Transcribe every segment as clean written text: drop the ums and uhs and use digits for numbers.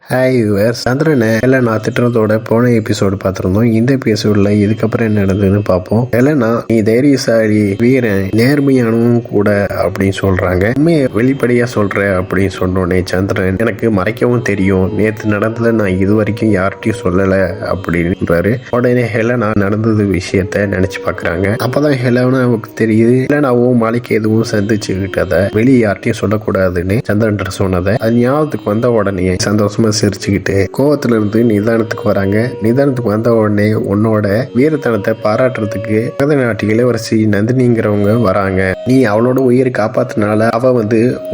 Hi viewers, சந்திரனை Helena திட்டுறதோட போன episode பார்த்துருந்தோம். இந்த எபிசோடில் இதுக்கப்புறம் என்ன நடந்ததுன்னு பார்ப்போம். எலனா, நீ தைரியசாலி, வீரன், நேர்மையானவும் கூட அப்படின்னு சொல்கிறாங்க. உண்மையை வெளிப்படையாக சொல்கிற அப்படின்னு சொன்னோடனே சந்திரன், எனக்கு மறைக்கவும் தெரியும், நேற்று நடந்ததை நான் இது வரைக்கும் யார்கிட்டையும் சொல்லலை அப்படின்றாரு. உடனே ஹெலனா நடந்தது விஷயத்த நினச்சி பார்க்குறாங்க. அப்போதான் ஹெலனாவுக்கு தெரியுது, ஹெலனாவும் மலைக்கு எதுவும் சந்திச்சுக்கிட்டதை வெளியே யார்கிட்டையும் சொல்லக்கூடாதுன்னு சந்திரன் சொன்னதை அது ஞாபகத்துக்கு வந்த உடனே சந்தோஷமா சிரிச்சுக்கிட்டு கோவத்துல இருந்து நிதானத்துக்கு வராங்க. நிதானத்துக்கு வந்த உடனே உன்னோட வீரத்தனத்தை பாராட்டுறதுக்கு நாட்டு இளவரசி நந்தினிங்கிறவங்க வராங்க. நீ அவளோட உயிரை காப்பாத்தினால அவ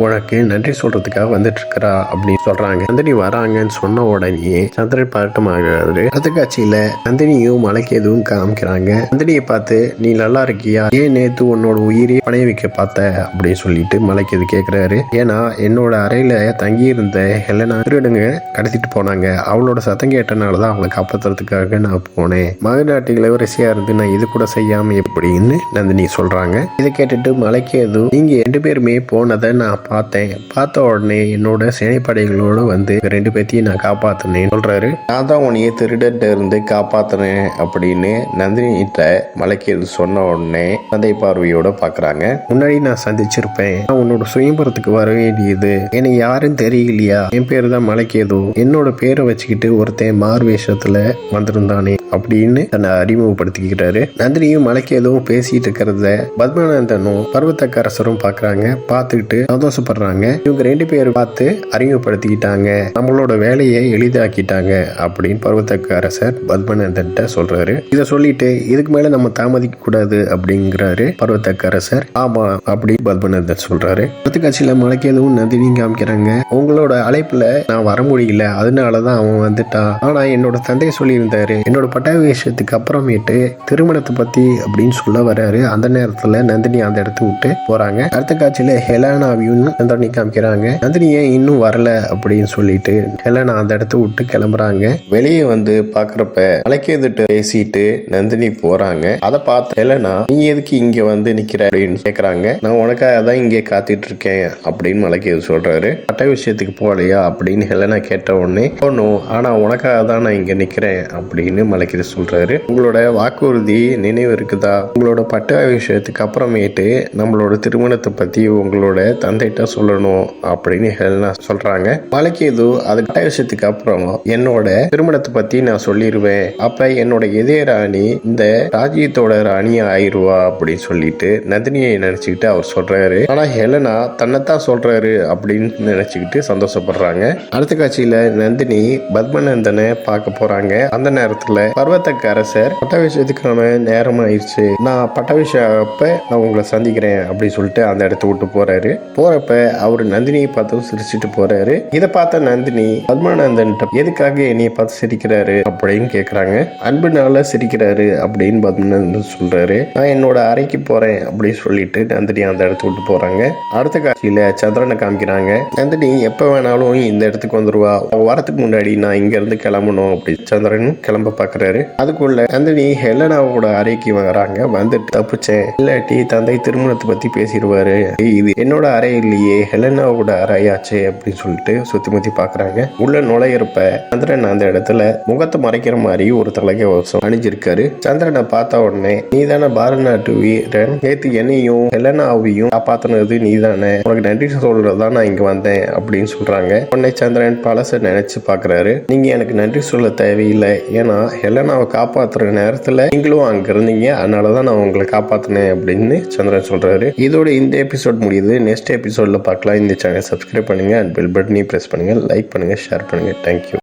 உனக்கு நன்றி சொல்றதுக்காக வந்துட்டு இருக்கிறா அப்படின்னு சொல்றாங்க. நந்தினி வராங்கன்னு சொன்ன உடனே சந்திரன் பதட்டமாகிறாரு. அடுத்த காட்சியில நந்தினியும் மலைக்கு எதுவும் காமிக்கிறாங்க. நந்தினியை பார்த்து, நீ நல்லா இருக்கியா, ஏன் நேத்து உன்னோட உயிரை பணைய வைக்க பார்த்த அப்படின்னு சொல்லிட்டு மலைக்கு எது கேட்கிறாரு. ஏன்னா என்னோட அறையில தங்கி இருந்த ஹெலனா திருடுங்க கடத்திட்டு போனாங்க. அவளோட சத்தம் கேட்டனாலதான் அவளை காப்பாற்றுறதுக்காக நான் போனேன். மகநாட்டு இளவரசியா இருந்து நான் இது கூட செய்யாம எப்படின்னு நந்தினி சொல்றாங்க. இதை கேட்டுட்டு மலைக்கு எதுவும், நீங்க 2 பேருமே போனதை நான் பார்த்தேன். பார்த்த உடனே என்னோட சேனைப்படைகளோடு ரெண்டு பேர்த்தையும் நான் காப்பாத்தினேன் சொல்றாரு. நான் தான் உன்னைய திருடன்ட்டு இருந்து காப்பாத்தினேன் அப்படின்னு நந்தினிட்ட மலைக்கு எது சொன்ன உடனே சந்தை பார்வையோட பாக்குறாங்க. முன்னாடி நான் சந்திச்சிருப்பேன், உன்னோட சுயம்பரத்துக்கு வர வேண்டியது என்னை யாரும் தெரியலையா, என் பேரு தான் மலைக்கு எது, என்னோட பேரை வச்சுக்கிட்டு ஒருத்தன் மார்வேஷத்துல வந்திருந்தானே அப்படின்னு தன்னை அறிமுகப்படுத்திக்கிறாரு. நந்தினியும் மலைக்கு எதுவும் பேசிட்டு இருக்கிறத பத்மநாதனும் பர்வதக்கரசரும் பாக்குறாங்க. பார்த்துக்கிட்டு சந்தோஷப்படுறாங்க. இவங்க 2 பேரும் பார்த்து அறிமுகப்படுத்திக்கிட்டாங்க, நம்மளோட வேலையை எளிதாக்கிட்டாங்க அப்படின்னு பர்வதக்கரசர் பத்மநாதன் சொல்றாரு. இதை சொல்லிட்டு இதுக்கு மேல நம்ம தாமதிக்க கூடாது அப்படிங்கிறாரு பர்வதக்கரசர். ஆமா அப்படின்னு பத்மநாதன் சொல்றாரு. அடுத்த காட்சியில மலைக்கு எதுவும் நந்தினியும் காமிக்கிறாங்க. உங்களோட அழைப்புல நான் வர முடியல, அதனாலதான் அவன் வந்துட்டான். ஆனா என்னோட தந்தை சொல்லியிருந்தாரு, என்னோட பட்டாபிஷேகத்துக்கு அப்புறமேட்டு திருமணத்தை பத்தி அப்படின்னு சொல்ல வர்றாரு. அந்த நேரத்துல நந்தினி அந்த இடத்த விட்டு போறாங்க. அடுத்த காட்சியில ஹெலனாவையும் நந்தினி காமிக்கிறாங்க. நந்தினியே இன்னும் வரல அப்படின்னு சொல்லிட்டு ஹெலனா அந்த இடத்த விட்டு கிளம்புறாங்க. வெளியே பாக்குறப்ப மலைக்கேதுட்டு பேசிட்டு நந்தினி போறாங்க. அதை பார்த்து ஹெலனா, நீ எதுக்கு இங்க நிக்கிற அப்படின்னு கேக்குறாங்க. நான் உனக்காக தான் இங்கே காத்துட்டு இருக்கேன் அப்படின்னு மலைக்கேது சொல்றாரு. பட்டாபிஷேகத்துக்கு போகலையா அப்படின்னு ஹெலனா கேட்ட உடனே, போகணும், ஆனா உனக்காக தான் நான் இங்க நிக்கிறேன் அப்படின்னு மலைக்கு சொல்றாரு. உங்களோட வாக்குறுதி நினைவு இருக்குதா, உங்களோட பட்டாபிஷேகத்துக்கு அப்புறமேட்டு நம்மளோட திருமணத்தை பத்தி உங்களோட தந்தைட்ட சொல்லணும் அப்படின்னு ஹெலனா சொல்றாங்க. மலைக்கு ஏதோ அது பட்டாபிஷேகத்துக்கு அப்புறம் என்னோட திருமணத்தை பத்தி நான் சொல்லிடுவேன், அப்ப என்னோட இதய ராணி இந்த ராஜ்யத்தோட ராணியா ஆயிடுவா அப்படின்னு சொல்லிட்டு நந்தினியை நினைச்சுக்கிட்டு அவர் சொல்றாரு. ஆனா ஹெலனா தன்னைத்தான் சொல்றாரு அப்படின்னு நினைச்சுக்கிட்டு சந்தோஷப்படுறாங்க. அடுத்த காட்சியில நந்தினி பத்மநந்தனை பார்க்க போறாங்க. அந்த நேரத்துல பர்வதக்கரசர், பட்டாபிஷேகத்துக்கான நேரம் ஆயிடுச்சு, நான் பட்டாபிஷேகப்ப நான் உங்களை சந்திக்கிறேன் அப்படின்னு சொல்லிட்டு அந்த இடத்த விட்டு போறாரு. போறப்ப அவரு நந்தினியை பார்த்து சிரிச்சுட்டு போறாரு. இதை பார்த்த நந்தினி பத்மநாதன், எதுக்காக என்னைய பார்த்து சிரிக்கிறாரு அப்படின்னு கேக்குறாங்க. அன்புனால சிரிக்கிறாரு அப்படின்னு பத்மநாதன் சொல்றாரு. நான் என்னோட அறைக்கு போறேன் அப்படின்னு சொல்லிட்டு நந்தினி அந்த இடத்த விட்டு போறாங்க. அடுத்த காட்சியில சந்திரனை காமிக்கிறாங்க. நந்தினி எப்ப வேணாலும் இந்த இடத்துக்கு வந்துருவா, வரத்துக்கு முன்னாடி நான் இங்க இருந்து கிளம்பணும் அப்படி சந்திரன் கிளம்ப பாக்குறாரு. அதுக்குள்ள நந்தினி ஹெலனாவோட அறைக்கு வராங்க. தப்பிச்சேன், இல்லாட்டி தந்தை திருமணத்தை பத்தி பேசிடுவாரு, இது என்னோட அறை இல்லையே, ஹெலனாவோட அறையாச்சே அப்படின்னு சொல்லிட்டு சுத்தி முத்தி பாக்குறாங்க. உள்ள நுழையிறப்ப சந்திரன் அந்த இடத்துல முகத்தை மறைக்கிற மாதிரி ஒரு தலைக்கவசம் அணிஞ்சிருக்காரு. சந்திரனை பார்த்த உடனே, நீ தானே பாரநாட்டு வீரன், நேத்து என்னையும் ஹெலனாவையும் காப்பாத்தினது நீ தானே, உனக்கு நன்றி சொல்றதான் நான் இங்க வந்தேன் அப்படின்னு சொல்றாங்க. உடனே சந்திரன் பழச நினைச்சு பாக்குறாரு. நீங்க எனக்கு நன்றி சொல்ல தேவையில்லை, ஏன்னா ஹெலனாவை காப்பாத்துற நேரத்துல நீங்களும் அங்க இருந்தீங்க, அதனாலதான் நான் உங்களை காப்பாத்தினேன் அப்படின்னு சந்திரன் சொல்றாரு. இதோட இந்த எபிசோட் முடியுது. நெக்ஸ்ட் எபிசோட்ல பார்க்கலாம். இந்த சேனல் சப்ஸ்கிரைப் பண்ணுங்க, அண்ட் பெல் பட்டனையும் பிரஸ் பண்ணுங்க, லைக் பண்ணுங்க, ஷேர் பண்ணுங்க. தேங்க்யூ.